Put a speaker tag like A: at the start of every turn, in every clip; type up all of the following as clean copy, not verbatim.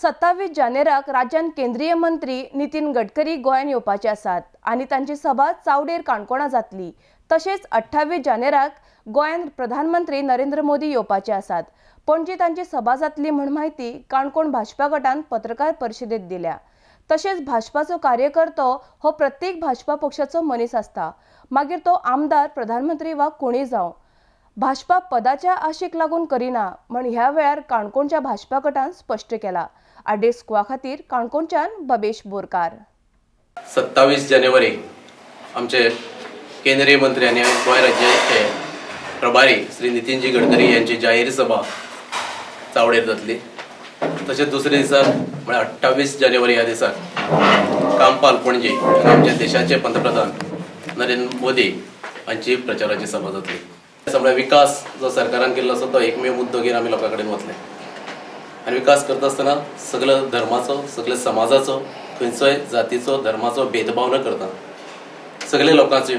A: 27 जानेराक राज्यात केंद्रीय मंत्री नितीन गडकरी गोंयान येवपाचे आसात आणि तांची सभा चावडेर काणकोणा जातली। तशेंच 28 जानेराक गोंयान प्रधानमंत्री नरेंद्र मोदी येवपाचे आसात। पणजी तांची सभा जातली म्हण माहिती काणकोण भाजपा गटान पत्रकार परिशदेत दिल्या। तशेंच भाजपाचो कार्यकर्तो हो प्रत्येक भाजपा पक्षाचो मनीस आसता, मागीर तो आमदार, प्रधानमंत्री वा कोणी जावं। भाजपा पदाच्या आशेक लागून करिना म्हण ह्या वेळार काणकोणच्या भाजपा गटान स्पष्ट केला। आडेस्कुआ खातीर काणकोणच्यान बबेश बोरकार।
B: 27 जानेवारी आमचे केंद्रीय मंत्री आणि गोंय राज्याचे प्रभारी श्री नितीनजी गडकरी यांची जाहीर सभा चावडेर जातली। तशेंच दुसरे दिसा म्हळ्यार 28 जानेवारी ह्या दिसाक कांपाल पणजी आमच्या देशाचे पंतप्रधान नरेंद्र मोदी हांची प्रचाराची सभा जातली। सगळा विकास जो सरकारान केल्लो आसा तो एकमेव मुद्दो घेवन आमी लोकां कडेन वतले आणि विकास करता आसतना सगळे धर्माचो, सगळे समाजाचो, खंयचोय जातीचो, धर्माचो भेदभाव न करता सगळे लोकांच्यो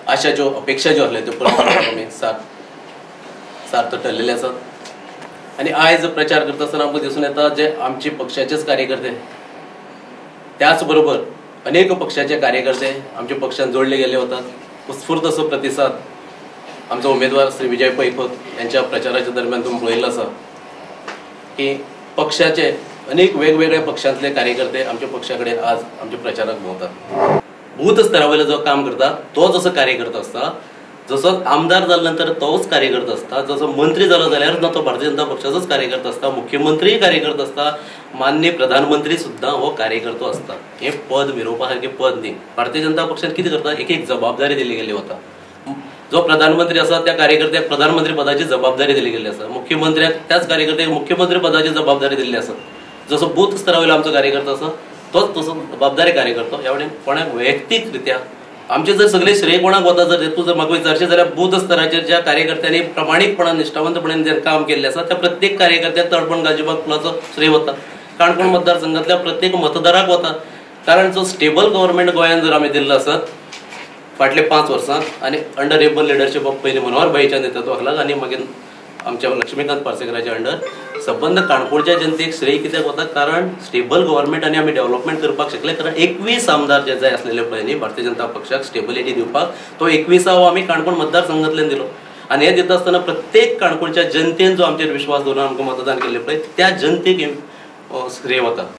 B: आशा ज्यो अपेक्षा ज्यो आसल्यो त्यो पुराय करपाक आमी सार्थ ठरलेले आसात। आणि आयज प्रचार करता आसतना आमकां दिसून येता जे आमचे पक्षाचेच कार्यकर्ते त्याच बरोबर अनेक पक्षाचे कार्यकर्ते आमच्या पक्षान जोडले गेले वतात। उत्स्फूर्त असो प्रतिसाद आमचो उमेदवार श्री विजय पै खोत यांच्या प्रचाराच्या दरम्यान तुम्ही पळयल्लो आसा की पक्षाचे अनेक वेगवेगळ्या पक्षांतले कार्यकर्ते आमच्या पक्षाकडे आज आमच्या प्रचाराक भोंवतात। बूथ स्तरावयलो जो काम करता तो जसो कार्यकर्ता आसता, जसो आमदार जाल्या नंतर तोच कार्यकर्ता आसता, जसो मंत्री जालो जाल्यार तो भारतीय जनता पक्षाचोच कार्यकर्ता आसता, मुख्यमंत्री कार्यकर्ता आसता, माननीय प्रधानमंत्री सुद्धा हो कार्यकर्तो आसता। हे पद मिरोवपा सारखे पद न्ही। भारतीय जनता पक्षान कितें करता, एक जबाबदारी दिली गेली वता। जो प्रधानमंत्री आसा त्या कार्यकर्त्याक प्रधानमंत्री पदाची जबाबदारी दिली गेली आसा, मुख्यमंत्र्याक त्याच कार्यकर्त्याक मुख्यमंत्री पदाची जबाबदारी दिल्ली आसा। जसो बूथ स्तरावयलो आमचो कार्यकर्ता आसा तोच तसो जबाबदारी कार्यकर्तो ह्या वटेन कोणाक वैयक्तीकरित्या आमचे जर सगळे श्रेय कोणाक वता जर हेतू जर म्हाका विचारचें जाल्यार बूथ स्तराचेर ज्या कार्यकर्त्यांनी प्रामाणीकपणान निश्ठावंतपणान जें काम केल्लें आसा त्या प्रत्येक कार्यकर्त्याक तळपण घालचेपाक फुलाचो श्रेय वता। काणकोण मतदारसंघातल्या प्रत्येक मतदाराक वता, कारण जो स्टेबल गव्हर्नमेंट गोंयान जर आमी दिल्लो आसत फाटले 5 वर्सांत आणि अंडर एबल लिडरशिप ऑफ पयली मनोहर भाईच्या नेतृत्वाक लागून आणि मागीर आमच्या लक्ष्मीकांत पार्सेकराच्या अंडर संबंध काणकोणच्या जनतेक श्रेय कित्याक वता, कारण स्टेबल गव्हर्नमेंट आणि आमी डेव्हलपमेंट करपाक शकले। कारण 21 आमदार जे जाय आसलेले पळय न्ही भारतीय जनता पक्षाक स्टेबिलिटी दिवपाक, तो 21वा आमी काणकोण मतदारसंघातल्यान दिलो। आणि हे दिता आसतना प्रत्येक काणकोणच्या जनतेन जो आमचेर विश्वास दवरून आमकां मतदान केले पळय त्या जनतेक श्रेय वता।